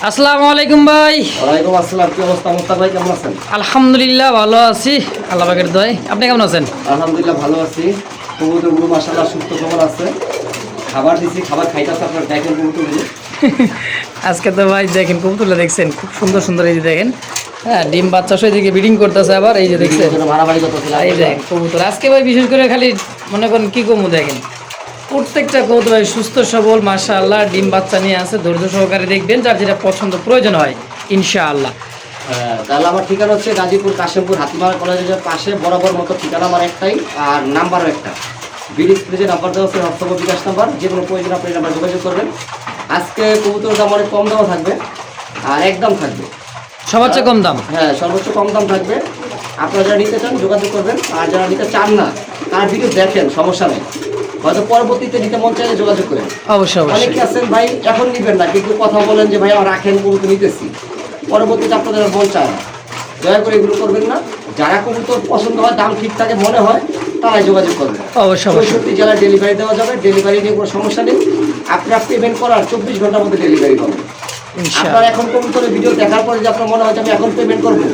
আসসালামু আলাইকুম ভাই। ওয়ালাইকুম আসসালাম। কি অবস্থা মোস্তাক ভাই, কেমন আছেন? আলহামদুলিল্লাহ ভালো আছি, আল্লাহ পাকের দয়ায়। আপনি কেমন আছেন? আলহামদুলিল্লাহ ভালো আছি। কবুতরগুলো মাশাআল্লাহ সুস্থ সবল আছে। খাবার দিছি, খাবার খাইতেছে। আপনার দেখেন কবুতরগুলো আজকে তো ভাই দেখেন কবুতরগুলো দেখছেন খুব সুন্দর সুন্দর, এই যে দেখেন। হ্যাঁ, ডিম বাচ্চা সহ এদিকে ব্রিডিং করতেছে আবার, এই যে দেখছেন মারামারি করতেছে। এই দেখেন কবুতর আজকে ভাই বিশেষ করে খালি মনে করেন কি কমু, দেখেন প্রত্যেকটা কবুতর ভাই সুস্থ সবল মাশাআল্লাহ, ডিম বাচ্চা নিয়ে আছে। ধৈর্য সহকারে দেখবেন, যার যেটা পছন্দ প্রয়োজন হয় ইনশাআল্লাহ। তাহলে আমার ঠিকানা হচ্ছে গাজীপুর কাশিমপুর হাতিমারা কলেজের পাশে বরাবর মতো ঠিকানা আমার একটাই, আর নাম্বারও একটা। বিডি স্ক্রিনে নাম্বার দেওয়া হচ্ছে হোয়াটসঅ্যাপ বিকাশ নাম্বার, যে কোনো প্রয়োজন আপনি নাম্বার যোগাযোগ করবেন। আজকে কবুতর দাম অনেক কম দামও থাকবে আর একদম থাকবে সবার চেয়ে কম দাম। হ্যাঁ, সর্বোচ্চ কম দাম থাকবে। আপনারা যারা নিতে চান যোগাযোগ করবেন, আর যারা নিতে চান না তার ভিডিও দেখেন, সমস্যা নেই। হয়তো পরবর্তীতে নিতে মন চাইলে যোগাযোগ করেন। অবশ্যই অবশ্যই। অনেকে আছেন ভাই এখন নিবেন না, কিন্তু কথা বলেন যে ভাই আমার রাখেন, কবুতর নিতেছি, পরবর্তীতে আপনাদের আর মন চায় না। দয়া করে এগুলো করবেন না। যারা কবুতর পছন্দ হয়, দাম ঠিক থাকে মনে হয়, তারাই যোগাযোগ করবেন। অবশ্যই অবশ্যই। 64 জেলায় ডেলিভারি দেওয়া যাবে। ডেলিভারি নিয়ে কোনো সমস্যা নেই। আপনার পেমেন্ট করার 24 ঘন্টার মধ্যে ডেলিভারি পাবেন। আপনার ইনশাআল্লাহ এখন কবুতরের ভিডিও দেখার পরে যে আপনার মনে হয় যে আমি এখন পেমেন্ট করবো,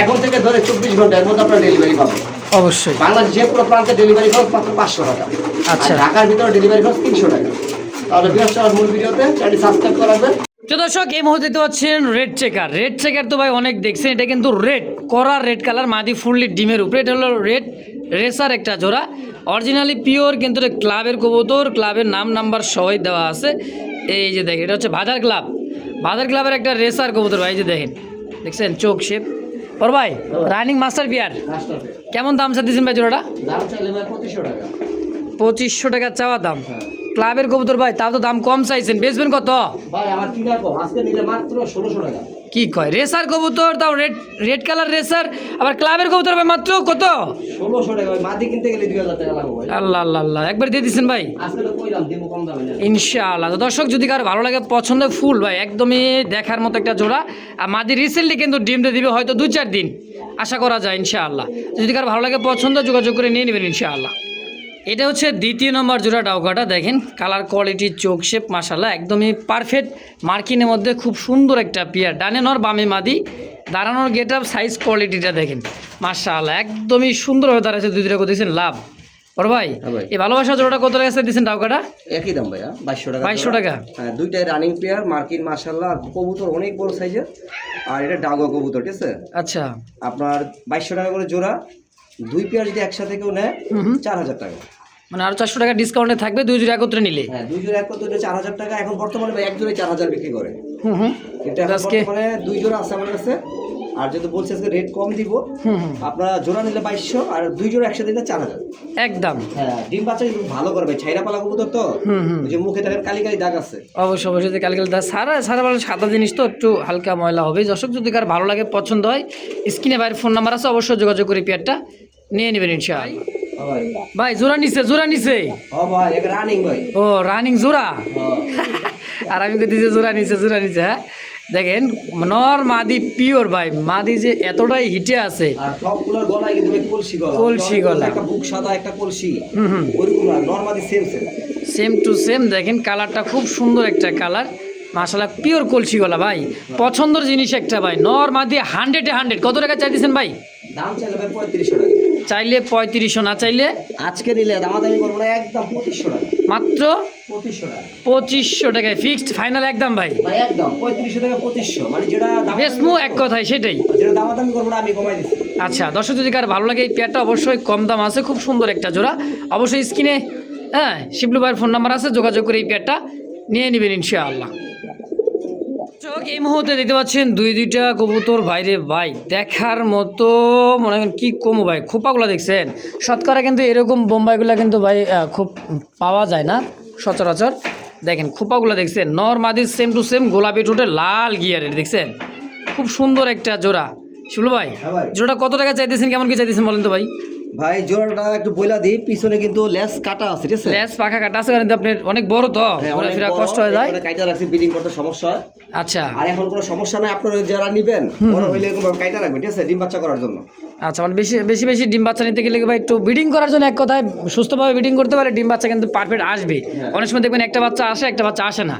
এখন থেকে ধরে 24 ঘন্টার মধ্যে আপনার ডেলিভারি পাবেন। অবশ্যই। বাংলাদেশ যে কোনো প্রান্তে ডেলিভারি খরচ মাত্র 500 টাকা। আচ্ছা। আর ঢাকার ভিতরে ডেলিভারি খরচ 300 টাকা। তাহলে বিরাট মূল ভিডিওতে চ্যানেলটি সাবস্ক্রাইব করে রাখবেন। তো দর্শক, এই মুহূর্তে দেখতে পাচ্ছেন রেড চেকার। রেড চেকার তো ভাই অনেক দেখছেন, এটা কিন্তু রেড করা রেড কালার, মাদি ফুললি ডিমের উপরে। এটা হলো রেড রেসার একটা জোড়া, অরিজিনালি পিওর, কিন্তু এটা ক্লাবের কবুতর, ক্লাবের নাম নাম্বার সবাই দেওয়া আছে। এই যে দেখেন, এটা হচ্ছে ভাদার ক্লাব, ভাদার ক্লাবের একটা রেসার কবুতর ভাই। এই যে দেখেন, দেখছেন চোখ শেপ। ওর ভাই রানিং মাস্টার বিয়ার কেমন দাম চাচ্ছেন ভাই জোড়াটা? দাম চাইলে ভাই 2500 টাকা। 2500 টাকা চাওয়া দাম। ক্লাবের কবুতর ভাই, তাও তো দাম কম চাইছেন, বেচবেন কত? ভাই আমার কি রাখো, আজকে নিলে মাত্র 1600 টাকা। কি কয়, রেসার কবুতর, তাও রেড রেড কালার রেসার, আবার ক্লাবের কবুতর ভাই মাত্র কত? 1600 টাকা। ভাই মাদি কিনতে গেলে 2000 টাকা লাগবে ভাই। আল্লাহ আল্লাহ আল্লাহ, একবার দিয়ে দিচ্ছেন ভাই আজকে তো কইলাম দিব কম দামে না। ইনশাআল্লাহ। তো দর্শক, যদি কারো ভালো লাগে, পছন্দ ফুল ভাই, একদমই দেখার মতো একটা জোড়া। আর মাদি রিসেন্টলি কিন্তু ডিম দিয়ে দিবে, হয়তো 2-4 দিন আশা করা যায় ইনশাআল্লাহ। যদি কারো ভালো লাগে, পছন্দ, যোগাযোগ করে নিয়ে নেবেন ইনশাআল্লাহ। এটা হচ্ছে দ্বিতীয় নম্বর জোড়া ডাউকাটা। দেখেন কালার কোয়ালিটি, চোখ শেপ মাশাআল্লাহ একদমই পারফেক্ট। মার্কিনের মধ্যে খুব সুন্দর একটা পিয়ার, ডানে নর বামে মাদি, দাঁড়ানোর গেট আপ, সাইজ কোয়ালিটিটা দেখেন মাশাআল্লাহ একদমই সুন্দরভাবে দাঁড়াচ্ছে। দুই দুটা দিয়েছেন লাভ। ওর ভাই এই ভালোবাসা জোড়াটা কত টাকা দিয়েছেন ডাউকাটা? একই দাম ভাইয়া, 2200 টাকা। 2200 টাকা। হ্যাঁ, দুইটাই রানিং পেয়ার, মার্কিন মাশাআল্লাহ। কবুতর অনেক বড় সাইজের, আর এটা ডাগা কবুতর, ঠিক আছে? আচ্ছা, আপনার 2200 টাকা করে জোড়া। দুই পেয়ার যদি একসাথে কেউ নেয় 4000 টাকা। মানে আরো 400 টাকা ডিসকাউন্টে থাকবে দুই জোড়া একত্রে নিলে। হ্যাঁ, দুই জোড়া একত্রে 4000 টাকা। এখন বর্তমানে ভাই এক জোড়ায় 4000 বিক্রি করে। কিন্তু এখন আজকে বর্তমানে দুই জোড়া আছে আমার কাছে। আর যেহেতু বলছে আজকে রেট কম দিব, আপনারা জোড়া নিলে 2200, আর দুই জোড়া একসাথে নিলে 4000 একদম। হ্যাঁ, ডিম বাচ্চা কিন্তু ভালো করবে, ছাইরা পালা কবুতর তো, ওই যে মুখে দেখেন কালি কালি দাগ আছে। অবশ্যই অবশ্যই, কালকে সারা সারা ভালো সাদা জিনিস তো একটু হালকা ময়লা হবে। দর্শক, যদি কার ভালো লাগে, পছন্দ হয়, স্ক্রিনে বাইরের ফোন নাম্বার আছে, অবশ্যই যোগাযোগ করে পেয়ারটা নিয়ে নেবেন ইনশাআল্লাহ। ভাই জোড়া নিছে, জোড়া নিছে। ও ভাই, এক রানিং ভাই। ও রানিং জোড়া। আর আমি তো দিছে জোড়া নিছে, জোড়া নিছে। হ্যাঁ দেখেন, নর মাদি পিওর ভাই, মাদি যে এতটাই হিটে আছে। আর সবগুলোর গলায় কিন্তু ভাই কলসি গলা, কলসি গলা, একটা বুক সাদা, একটা কলসি, ওইরকম না, normally same same same to same. দেখেন কালারটা খুব সুন্দর একটা কালার মাশাআল্লাহ, পিওর কলসি গলা ভাই, পছন্দের জিনিস একটা ভাই। নর মাদি 100-এ 100। কত টাকা চাইতেছেন ভাই? দাম চাইলে ভাই 3500 টাকা। চাইলে 3500, না চাইলে আজকে নিলে দামাদামি করবো না, একদম 2500 টাকা। মাত্র 2500 টাকা। 2500 টাকায় ফিক্সড ফাইনাল একদম ভাই। ভাই একদম 3500 টাকা, 2500, মানে যেটা বেসমু এক কথায় সেটাই। যেটা দামাদামি করবো না, আমি কমাই দিচ্ছি। আচ্ছা দর্শক, যদি কার ভালো লাগে, এই পেয়ারটা অবশ্যই কম দাম আছে, খুব সুন্দর একটা জোড়া। অবশ্যই স্ক্রিনে হ্যাঁ শিবলু ভাইয়ের ফোন নাম্বার আছে, যোগাযোগ করে এই পেয়ারটা নিয়ে নেবেন ইনশাআল্লাহ। এই মুহূর্তে দেখতে পাচ্ছেন দুইটা কবুতর ভাইরে ভাই, দেখার মতো মনে করেন কি কমু ভাই। খোপাগুলো দেখছেন, শতকরা কিন্তু এরকম বোম্বাইগুলো কিন্তু ভাই খুব পাওয়া যায় না সচরাচর। দেখেন খোপাগুলো দেখছেন, নর মাদির সেম টু সেম, গোলাপি ঠোঁটে লাল গিয়ারের, দেখছেন খুব সুন্দর একটা জোড়া। শিবলু ভাই জোড়া কত টাকা চাইতেছেন, কেমন কি চাইতেছেন বলেন তো ভাই? ভাই জোড়াটা একটু বইলা দিই, পিছনে কিন্তু লেস কাটা আছে, ঠিক আছে? লেস পাখা কাটা আছে, কারণ আপনার অনেক বড় তো, ঘুরে ফেরা কষ্ট হয়ে যায়। কাইটা রাখছি, ব্রিডিং করতে সমস্যা হয়। আচ্ছা, আর এখন কোনো সমস্যা নাই, আপনারা যারা নিবেন বড় হইলে এরকম ভাবে কাইটা রাখবেন, ঠিক আছে? ডিম বাচ্চা করার জন্য। আচ্ছা, মানে বেশি বেশি বেশি ডিম বাচ্চা নিতে গেলে ভাই একটু ব্রিডিং করার জন্য, এক কথায় সুস্থভাবে ব্রিডিং করতে পারে, ডিম বাচ্চা কিন্তু পারফেক্ট আসবে। অনেক সময় দেখবেন একটা বাচ্চা আসে, একটা বাচ্চা আসে না,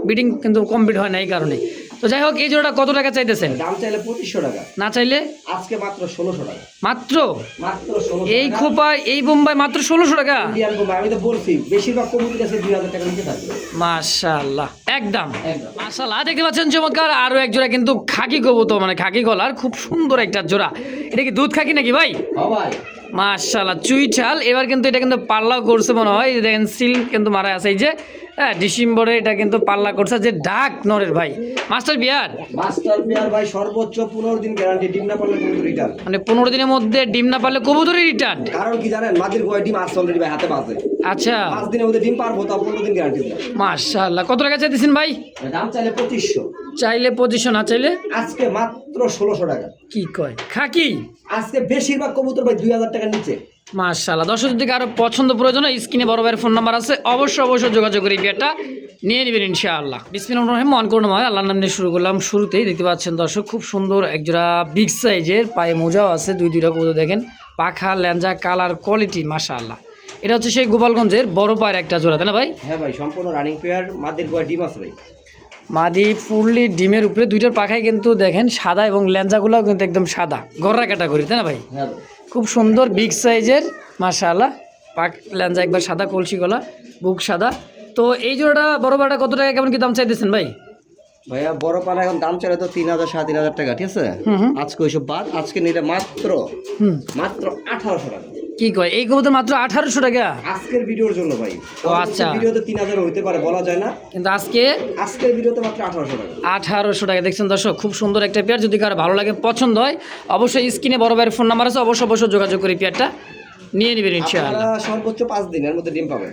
ব্রিডিং কিন্তু কমপ্লিট হয় না এই কারণে। তো যাই হোক এই জোড়াটা কত টাকা চাইতেছেন? দাম চাইলে 2500 টাকা, না চাইলে আজকে মাত্র 1600 টাকা। মাত্র মাত্র 1600 এই টাকা। খোপায় এই বোম্বাই মাত্র 1600 টাকা। ইন্ডিয়ান বোম্বাই, আমি তো বলছি বেশিরভাগ কবুতর আছে 2000 টাকা নিচে থাকবে। মাশাআল্লাহ একদম একদম। মাশাআল্লাহ দেখতে পাচ্ছেন চমৎকার আরো এক জোড়া কিন্তু খাকি কবুতর মানে খাকি গলার খুব সুন্দর একটা জোড়া। এটা কি দুধ খাকি নাকি ভাই? হ্যাঁ ভাই। মাশাআল্লাহ চুইঠাল। এবার কিন্তু এটা কিন্তু পাল্লাও করছে মনে হয়, এই যে দেখেন সিল কিন্তু মারা আছে এই যে। হ্যাঁ ডিসেম্বরে এটা কিন্তু পাল্লা করছে যে ডাক নরের ভাই মাস্টার বিয়ার। মাস্টার পেয়ার ভাই সর্বোচ্চ 15 দিন গ্যারান্টি, ডিম না পারলে কবুতর রিটার্ন। মানে 15 দিনের মধ্যে ডিম না পারলে কবুতরই রিটার্ন। কারণ কি জানেন, মাদির গোয় ডিম আসছে অলরেডি ভাই, হাতে বাজে। আচ্ছা 5 দিনের মধ্যে ডিম পারবো, তা 15 দিন গ্যারান্টি দিলাম। মাশাআল্লাহ কত টাকা চাইতেছেন ভাই? দাম চাইলে 2500, চাইলে 2500, না চাইলে আজকে মাত্র 1600 টাকা। কি কয় খাকি? আজকে বেশিরভাগ কবুতর ভাই 2000 টাকার নিচে। মাশাআল্লাহ দর্শক যদি কারো পছন্দ প্রয়োজন হয় স্ক্রিনে বড় ভাইয়ের ফোন নাম্বার আছে, অবশ্যই যোগাযোগ করে এই বিয়ারটা নিয়ে নেবেন ইনশাআল্লাহ। বিসমিল্লাহির রহমানির রহিম, মন করুন ভাই আল্লাহর নাম নিয়ে শুরু করলাম। শুরুতেই দেখতে পাচ্ছেন দর্শক খুব সুন্দর একজোড়া বিগ সাইজের, পায়ে মোজাও আছে, দুইটা কবুতর দেখেন, পাখা ল্যাঞ্জা কালার কোয়ালিটি মাশাআল্লাহ। এটা হচ্ছে সেই গোপালগঞ্জের বড় পায়ের একটা জোড়া, তাই না ভাই? হ্যাঁ ভাই, সম্পূর্ণ রানিং পেয়ার, মাদির গোয় ডিম আছে ভাই। মাদি ফুললি ডিমের উপরে, দুইটার পাখায় কিন্তু দেখেন সাদা এবং ল্যাঞ্জাগুলোও কিন্তু একদম সাদা, গররা ক্যাটাগরি, তাই না ভাই? হ্যাঁ ভাই। খুব সুন্দর বিগ সাইজের মাশাআল্লাহ, পাক ল্যাঞ্জা একবার সাদা, কলসি গলা, বুক সাদা। তো এই জোড়াটা বড় বাটা কত টাকা কেমন কি দাম চাইতেছেন ভাই? ভাইয়া বড় পানা এখন দাম চাইলে তো 3000 3500 টাকা, ঠিক আছে? হুম। আজকে ওইসব বাদ, আজকে নিলে মাত্র হুম। 1800 টাকা। কি কয় এই কবুতর মাত্র 1800 টাকা? আজকের ভিডিওর জন্য ভাই। ও আচ্ছা। ভিডিওতে 3000 হইতে পারে, বলা যায় না, কিন্তু আজকের ভিডিওতে মাত্র 1800 টাকা। 1800 টাকা। দেখছেন দর্শক খুব সুন্দর একটা পেয়ার, যদি কারো ভালো লাগে পছন্দ হয় অবশ্যই স্ক্রিনে বড় ভাইয়ের ফোন নাম্বার আছে, অবশ্যই যোগাযোগ করে পেয়ারটা নিয়ে নেবেন ইনশাআল্লাহ। আপনারা সর্বোচ্চ 5 দিনের মধ্যে ডিম পাবেন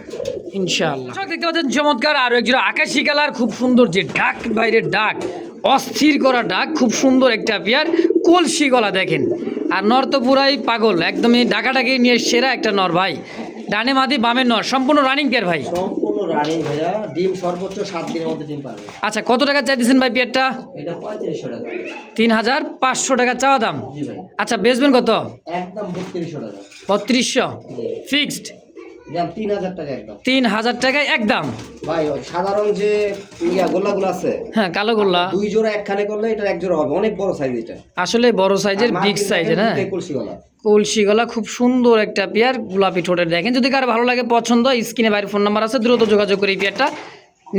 ইনশাআল্লাহ। দেখতে পাচ্ছেন চমৎকার আরো একজন আকাশি কালার, খুব সুন্দর যে ডাক, বাইরের ডাক অস্থির করা ডাক, খুব সুন্দর একটা পেয়ার, কলসি গলা দেখেন। আর নর তো পুরাই পাগল, একদমই ডাকাটাকে নিয়ে সেরা একটা নর ভাই, ডানে মাদি বামে নর, সম্পূর্ণ রানিং পেয়ার ভাই। সম্পূর্ণ রানিং ভাইয়া, ডিম সর্বোচ্চ 7 দিনের মধ্যে ডিম পাবে। আচ্ছা কত টাকা চাইতেছেন ভাই পেয়ারটা? এটা 3500 টাকা। 3500 টাকা চাওয়া দাম। জি ভাই। আচ্ছা বেচবেন কত? একদম 3200 টাকা। 3200 ফিক্সড? দাম 3000 টাকা একদম। 3000 টাকায় একদম ভাই ওই সাধারণ যে গোল্লাগুলো আছে, হ্যাঁ কালো গোল্লা, 2 জোড়া একখানে করলে এটা 1 জোড়া হবে, অনেক বড় সাইজ এটা। আসলে বড় সাইজের, বিগ সাইজের। হ্যাঁ কলসি গলা, কলসি গলা, খুব সুন্দর একটা পেয়ার, গোলাপি ঠোঁটের দেখেন। যদি কারো ভালো লাগে পছন্দ হয় স্ক্রিনে বাইরের ফোন নাম্বার আছে, দ্রুত যোগাযোগ করে এই পেয়ারটা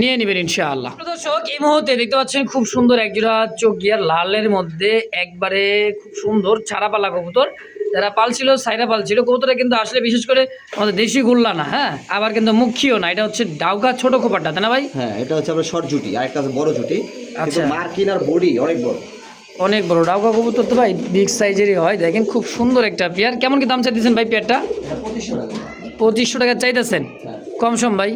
নিয়ে নেবেন ইনশাআল্লাহ। দর্শক এই মুহূর্তে দেখতে পাচ্ছেন খুব সুন্দর একজোড়া চোখ গিয়ার লালের মধ্যে একবারে খুব সুন্দর ছাড়াপালা কবুতর, যারা পালছিল সাইরা পালছিল কবুতরটা কিন্তু আসলে বিশেষ করে আমাদের দেশি গোল্লা না, হ্যাঁ আবার কিন্তু মুখিও না, এটা হচ্ছে ডাউকা ছোট খোপাটা, তাই না ভাই? হ্যাঁ এটা হচ্ছে আপনার শর্ট জুটি, আর একটা আছে বড় জুটি। আচ্ছা। আচ্ছা, মার্কিন আর বডি অনেক বড়, অনেক বড় ডাউকা কবুতর তো ভাই, বিগ সাইজেরই হয়। দেখেন খুব সুন্দর একটা পেয়ার, কেমন কি দাম চাইতেছেন ভাই পেয়ারটা? এটা 2500 টাকা। 2500 টাকা চাইতেছেন? হ্যাঁ। কম সম ভাই?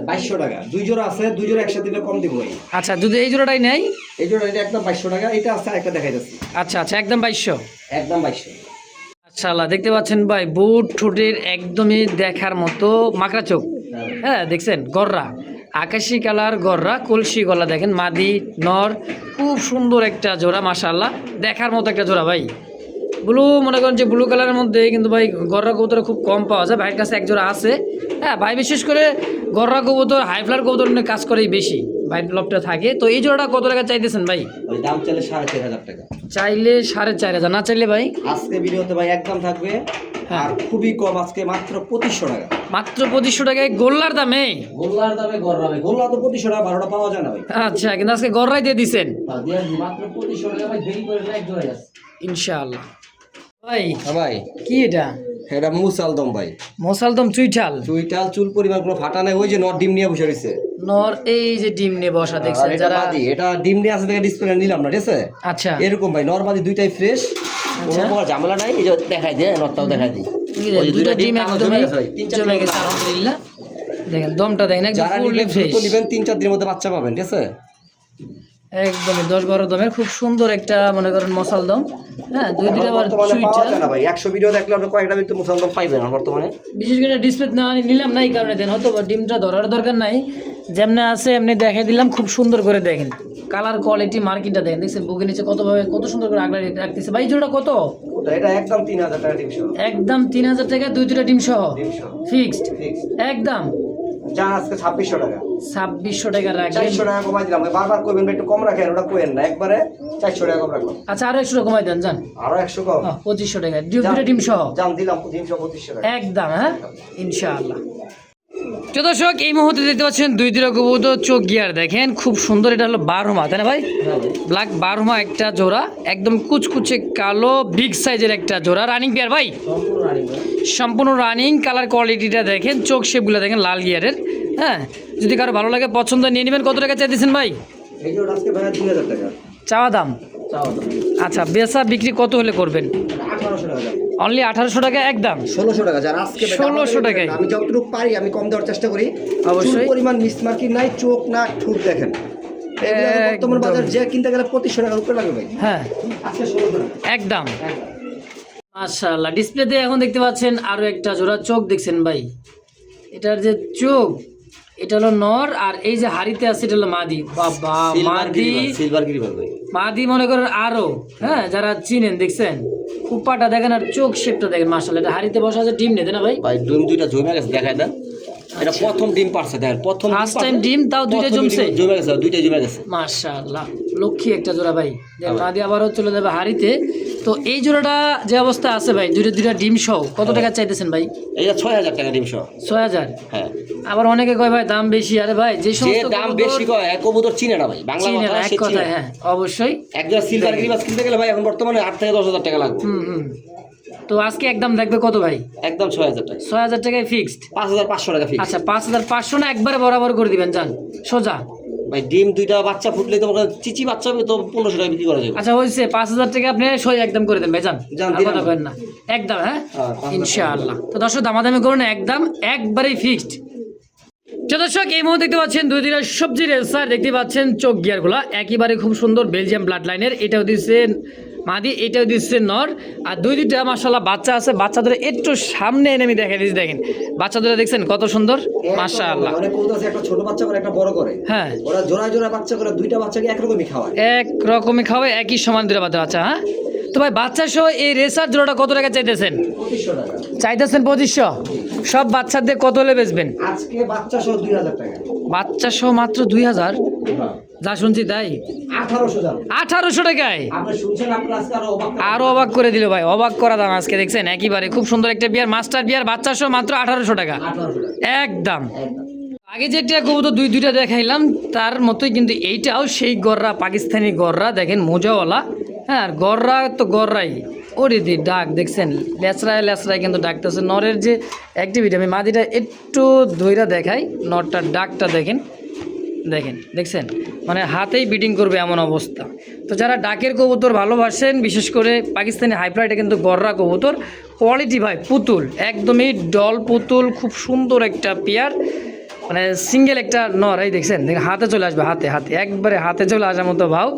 2200 টাকা। 2 জোড়া আছে, 2 জোড়া একসাথে দিলে কম দিব ভাই। আচ্ছা যদি এই জোড়াটাই নেই? এই জোড়া এটা একদম 2200 টাকা, এটা আছে একটা দেখাই যাচ্ছে। আচ্ছা একদম 2200? একদম 2200। মাশাআল্লাহ দেখতে পাচ্ছেন ভাই, বুট ঠোঁটের একদমই দেখার মতো মাকড়া চোখ, হ্যাঁ দেখছেন, গররা আকাশি কালার, গররা কলসি গলা দেখেন, মাদি নর, খুব সুন্দর একটা জোড়া মাশাআল্লাহ, দেখার মতো একটা জোড়া ভাই। ব্লু মনে করেন যে ব্লু কালারের মধ্যে কিন্তু ভাই গররা কবুতর খুব কম পাওয়া যায়, ভাইয়ের কাছে এক জোড়া আছে। হ্যাঁ ভাই বিশেষ করে গররা কবুতর হাইফ্লার কবুতর নিয়ে কাজ করেই বেশি, ভাই ব্লকটা থাকে। তো এই জোড়াটা কত টাকা চাইতেছেন ভাই? ওই দাম চাইলে 4500 টাকা। চাইলে 4500, না চাইলে ভাই? আজকে ভিডিওতে ভাই একদম থাকবে, হ্যাঁ। আর খুবই কম, আজকে মাত্র 2500 টাকা। মাত্র 2500 টাকায় গোল্লার দামে? গোল্লার দামে গররা ভাই, গোল্লা তো 2500 টাকা, 12টা পাওয়া যায় না ভাই। আচ্ছা কিন্তু আজকে গররাই দিয়ে দিছেন মাত্র 2500 টাকা ভাই, দেরি করে না, এক জোড়াই আছে ইনশাআল্লাহ। ভাই হ্যাঁ ভাই, কি এটা? এটা মুসালদম ভাই, মোসালদম চুইঠাল, চুইটাল, চুল পরিমাণ কোনো ফাটা নাই, ওই যে নর ডিম নিয়ে বসে রয়েছে। নর এই যে ডিম নিয়ে বসা দেখছেন, এটা যারা বাদি, এটা ডিম নিয়ে আছে দেখে ডিসপ্লে নিলাম না, ঠিক আছে? আচ্ছা এরকম ভাই নর বাদি দুইটাই ফ্রেশ, কোনো বড় ঝামেলা নাই। এই যে দেখাই দিয়ে নরটাও দেখাই দিই, এই যে দুইটা ডিম একদমই জমে গেছে আলহামদুলিল্লাহ। দেখেন দমটা দেখেন একদম যারা ফুললি ফ্রেশ, নেবেন 3-4 দিনের মধ্যে বাচ্চা পাবেন, ঠিক আছে? একদমই 10-12 দমের খুব সুন্দর একটা মনে করেন মশাল দম। হ্যাঁ দুইটা আবার বর্তমানে পাওয়া চুইঠাল, যায় না ভাই, 100 ভিডিও দেখলে আপনি কয়েকটা কিন্তু মুসালদম পাইবেন না বর্তমানে। বিশেষ করে ডিসপ্লে না নিলাম না এই কারণে দেন, হয়তো বা ডিমটা ধরার দরকার নাই, যেমনি আছে এমনি দেখাই দিলাম। খুব সুন্দর করে দেখেন কালার কোয়ালিটি, মার্কিংটা দেখেন, দেখছেন বুকের নিচে কত সুন্দর করে আগলা রাখতেছে ভাই। জোড়া কত? ওটা এটা একদম 3000 টাকা ডিম সহ। একদম 3000 টাকা, দুইটা ডিম সহ ডিম সহ ফিক্সড ফিক্স। একদম। যান আজকে 2600 টাকা। 2600 টাকা রাখবেন। 400 টাকা কমাই দিলাম। বারবার কইবেন ভাই একটু কম রাখেন, ওটা কইেন না, একবারে 400 টাকা কম রাখলাম। আচ্ছা আরো 100 কমাই দেন যান। আরো 100 কম। 2500 টাকা দুটো ডিম সহ জান দিলাম 2500 টাকা একদম। হ্যাঁ ইনশাআল্লাহ। তো দর্শক এই মুহূর্তে দেখতে পাচ্ছেন দুই দুটো কবুতর চোখ গিয়ার দেখেন খুব সুন্দর। এটা হলো বারহমা, তাই না ভাই? ব্ল্যাক বারহমা একটা জোড়া, একদম কুচকুচে কালো বিগ সাইজের একটা জোড়া, রানিং পেয়ার ভাই, সম্পূর্ণ রানিং। কালার কোয়ালিটিটা দেখেন, চোখ শেপগুলো দেখেন লাল গিয়ারের। হ্যাঁ যদি কারো ভালো লাগে পছন্দ নিয়ে নেবেন। কত টাকা চাইতেছেন ভাই? এই যে আজকে ভাই 2000 টাকা চাওয়া দাম। আচ্ছা বেচা বিক্রি কত হলে করবেন? 1800 টাকা। অনলি 1800 টাকা একদম। 1600 টাকা যারা আজকে 1600 টাকায় আমি যতটুকু পারি আমি কম দেওয়ার চেষ্টা করি। অবশ্যই পরিমাণ মিসমার্কিং নাই, চোখ না ঠুট দেখেন। বর্তমান বাজার যে কিনতে গেলে 2500 টাকার উপরে লাগবে ভাই। হ্যাঁ আজকে 1600 টাকা একদম। মাশাআল্লাহ ডিসপ্লেতে এখন দেখতে পাচ্ছেন আরো একটা জোড়া চোখ দেখছেন ভাই। এটার যে চোখ এটা হলো নর, আর এই যে হাড়িতে আছে এটা হলো মাদি। বাবা মাদি, সিলভার গিরিবাল ভাই। মাদি মনে করেন আরো, হ্যাঁ যারা চিনেন দেখছেন কুপাটা দেখেন আর চোখ শেপটা দেখেন। মাশাআল্লাহ এটা হাড়িতে বসা আছে, ডিম নেই না ভাই? ভাই ডিম দুইটা জমে গেছে, দেখাই দেন। এটা প্রথম ডিম পারছে দেখেন, প্রথম ফার্স্ট টাইম ডিম, তাও দুইটা জমছে। জমে গেছে, দুইটা জমে গেছে। মাশাআল্লাহ লক্ষ্মী একটা জোড়া ভাই। মাদি আবারও চলে যাবে হাড়িতে। তো এই জোড়াটা যে অবস্থা আছে ভাই, দুইটা ডিম সহ কত টাকা চাইতেছেন ভাই? এটা 6000 টাকা ডিম সহ। 6000? হ্যাঁ। আবার অনেকে কয় ভাই দাম বেশি। আরে ভাই যে সমস্ত দাম বেশি কয় এক কবুতর চিনে না ভাই, বাংলা চিনে না, কথা এক সে কথা। চিনে। হ্যাঁ অবশ্যই। একজন সিলভার গিরিবাল কিনতে গেলে ভাই এখন বর্তমানে 8 থেকে 10000 টাকা লাগবে। তো আজকে একদম দেখবে কত ভাই? একদম 6000 টাকা। 6000 টাকায় ফিক্সড। 5500 টাকা ফিক্স। আচ্ছা 5500 না একবারে বরাবর করে দিবেন যান সোজা। ভাই ডিম দুইটা বাচ্চা ফুটলে তো চিচি বাচ্চা হবে তো 1500 টাকা বিক্রি করা যাবে। আচ্ছা হইছে 5000 টাকা আপনি সই একদম করে দেন ভাই যান। কথা করেন না একদম। হ্যাঁ ইনশাআল্লাহ। তো দর্শক দামাদামি করুন একদম, একবারেই ফিক্সড। দর্শক এই মুহূর্তে দেখতে পাচ্ছেন দুই দুইটা সবজির রেসার, দেখতে পাচ্ছেন চোখ গিয়ারগুলা একেবারে খুব সুন্দর বেলজিয়াম ব্লাড লাইনের। এটাও দিচ্ছে মাদি, এটাও দিচ্ছে নর, আর দুইটা মাশাআল্লাহ বাচ্চা আছে। বাচ্চা ধরে একটু সামনে এনে আমি দেখাই দিচ্ছি, দেখেন বাচ্চা ধরে দেখছেন কত সুন্দর মাশাআল্লাহ। অনেক কবুতর আছে একটা ছোট বাচ্চা করে একটা বড় করে। হ্যাঁ ওরা জোড়া জোড়া বাচ্চা করে, দুইটা বাচ্চাকে একরকমই খাওয়ায়। একরকমই খাওয়ায়, একই সমান দুটো বাচ্চা। হ্যাঁ তো ভাই বাচ্চা সহ এই রেসার জোড়াটা কত টাকা চাইতেছেন? 2500 টাকা চাইতেছেন। 2500? সব বাচ্চাদের কত হলে বেচবেন? আজকে বাচ্চা সহ 2000 টাকা। বাচ্চা সহ মাত্র 2000? যা শুনছি তাই। 1800 টাকায়? আরো অবাক করে দিল ভাই, অবাক করা দাম আজকে দেখছেন একেবারে। খুব সুন্দর একটা বিয়ার, মাস্টার বিয়ার, বাচ্চা সহ মাত্র 1800 টাকা একদম। আগে যেটা কবুতর দুইটা দেখাইলাম তার মতোই কিন্তু এইটাও সেই গররা, পাকিস্তানি গররা দেখেন, মোজাওয়ালা। হ্যাঁ আর গররা তো গররাই। ওরে দি ডাক দেখছেন, লেচড়ায় লেচড়ায় কিন্তু ডাকতেছে। নরের যে অ্যাক্টিভিটি, আমি মাদিটা একটু ধৈরা দেখাই, নরটার ডাকটা দেখেন, দেখছেন মানে হাতেই বিটিং করবে এমন অবস্থা। তো যারা ডাকের কবুতর ভালোবাসেন, বিশেষ করে পাকিস্তানি হাইফ্লাইটে কিন্তু গররা কবুতর কোয়ালিটি ভাই, পুতুল একদমই ডল পুতুল, খুব সুন্দর একটা পেয়ার, মানে সিঙ্গেল একটা নর। এই দেখছেন হাতে চলে আসবে, হাতে একবারে হাতে চলে আসার মতো ভাও।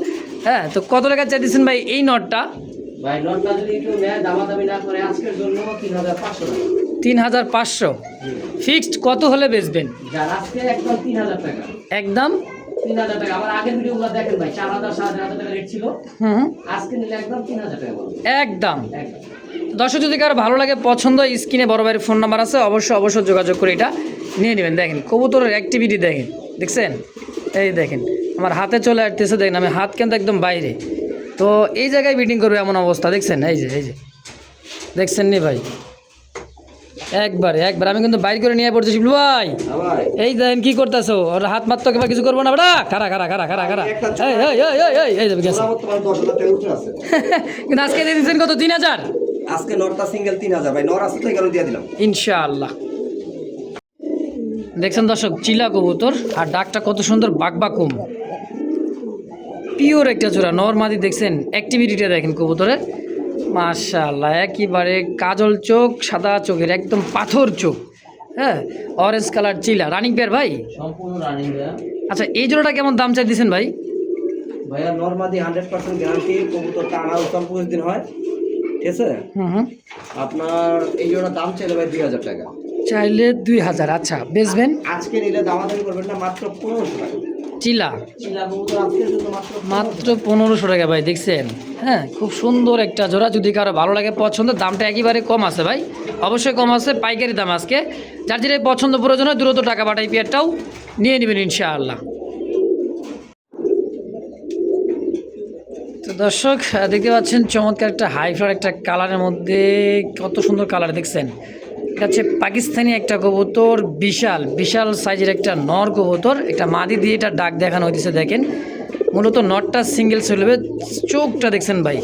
হ্যাঁ তো কত টাকা চাইতেছেন ভাই এই নটটা? ভাই নটটা যদি একটু নেয় দামাদামি না করে আজকের জন্য 3500 টাকা। 3500 ফিক্সড? কত হলে বেচবেন? যারা আজকে একদম 3000 টাকা। একদম 3000 টাকা। আমার আগের ভিডিওগুলো দেখেন ভাই, 4000 7000 টাকা রেট ছিল। আজকে নিলে একদম 3000 টাকা একদম। দর্শক যদি কারো ভালো লাগে পছন্দ, স্ক্রিনে বড় ভাইয়ের ফোন নাম্বার আছে, অবশ্যই যোগাযোগ করে এটা নিয়ে নেবেন। দেখেন কবুতরের অ্যাক্টিভিটি দেখছেন, এই দেখেন আমার হাতে চলে আসতেছে, দেখেন আমি হাত কিন্তু একদম বাইরে। তো এই জায়গায় মিটিং করবে এমন অবস্থা দেখছেন, এই যে দেখছেন নি ভাই, একবার আমি কিন্তু বাইর করে নিয়ে পড়তেছি ভাই। এই দেখেন কি করতেছো, ওর হাত মারতো এবার কিছু করবো না বেটা, খারা কিন্তু আজকে দিয়ে দিচ্ছেন কত? 3000? আজকে নরটা সিঙ্গেল 3000 ভাই, নর আছে তো এখানে দিয়ে দিলাম ইনশাআল্লাহ। দেখছেন দর্শক চিলা কবুতর, আর ডাকটা কত সুন্দর, বাকবাকুম পিওর একটা জোড়া নর মাদি। দেখছেন অ্যাক্টিভিটিটা দেখেন কবুতরের, মাশাআল্লাহ একেবারে কাজল চোখ, সাদা চোখের একদম পাথর চোখ। হ্যাঁ অরেঞ্জ কালার চিলা, রানিং পেয়ার ভাই? সম্পূর্ণ রানিং ভাই। আচ্ছা এই জোড়াটা কেমন দাম চাই দিচ্ছেন ভাই? ভাইয়া নরমাদি 100% গ্যারান্টি, কবুতরটা আনা উত্তম 25 দিন হয়, ঠিক আছে। আপনার এই জোড়া দাম চাইলে ভাই 2000 টাকা। চাইলে 2000? আচ্ছা বেচবেন? আজকে নিলে দামাদামি করবেন না, মাত্র 1500 টাকা। চিলা চিলা কবুতর আজকের জন্য মাত্র 1500 টাকা ভাই, দেখছেন? হ্যাঁ, খুব সুন্দর একটা জোড়া। যদি কারো ভালো লাগে পছন্দ, দামটা একেবারে কম আছে ভাই, অবশ্যই কম আছে, পাইকারি দাম আজকে। যার যেটা পছন্দ প্রয়োজন হয় দ্রুত টাকা পাঠাই পেয়ারটাও নিয়ে নেবেন ইনশাআল্লাহ। তো দর্শক দেখতে পাচ্ছেন চমৎকার একটা হাই ফ্লার একটা কালারের মধ্যে, কত সুন্দর কালার দেখছেন। এটা হচ্ছে পাকিস্তানি একটা কবুতর, বিশাল বিশাল সাইজের একটা নর কবুতর। একটা মাদি দিয়ে এটা ডাক দেখানো হয়েছে, দেখেন। মূলত নটটা সিঙ্গেল চলবে। চোখটা দেখছেন ভাই,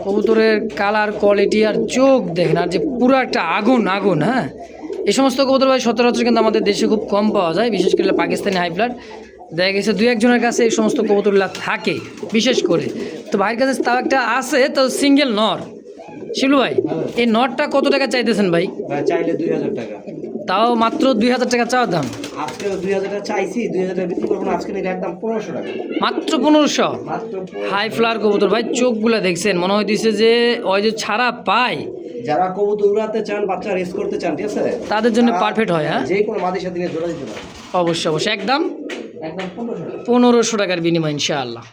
কবুতরের কালার কোয়ালিটি আর চোখ দেখেন, আর যে পুরো একটা আগুন আগুন। হ্যাঁ, এই সমস্ত কবুতর ভাই সচরাচর কিন্তু আমাদের দেশে খুব কম পাওয়া যায়, বিশেষ করে পাকিস্তানি হাই ফ্লার। দেখা গেছে দুই একজনের কাছে এই সমস্ত কবুতরগুলো থাকে বিশেষ করে। তো ভাইয়ের কাছে তাও একটা আছে, তো সিঙ্গেল নর। শিবলু ভাই, এই নটটা কত টাকা চাইতেছেন ভাই? চাইলে 2000 টাকা, তাও মাত্র 2000 টাকা চাওয়ার দাম। আজকে 2000 টাকা চাইছি, 2000 টাকা বিক্রি করবো না, আজকে নিলে একদম 1500 টাকা মাত্র 1500। মাত্র। হাই ফ্লার কবুতর ভাই, চোখগুলা দেখছেন, মনে হইতেছে যে ওই যে ছাড়া পায়, যারা কবুতর উড়াতে চান, বাচ্চা রেস করতে চান, ঠিক আছে, তাদের জন্য পারফেক্ট হয়। হ্যাঁ, যে কোনো মাদের সাথে জোড়া দিতে পারে, অবশ্যই অবশ্যই, একদম একদম 1500 টাকা। 1500 টাকার বিনিময় ইনশাআল্লাহ।